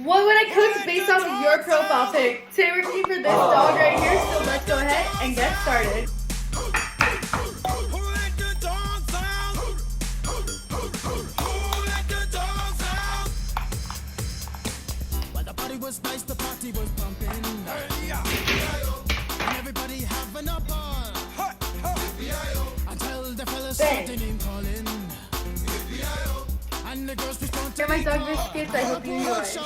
What would I cook based off of your profile pic? Today we're cooking for this dog right here, so let's go ahead and get started. Was nice, the party was pumping. And everybody having a ball. Until the fellas started name calling. And the girls respond to Here are my dog biscuits. I hope you enjoy.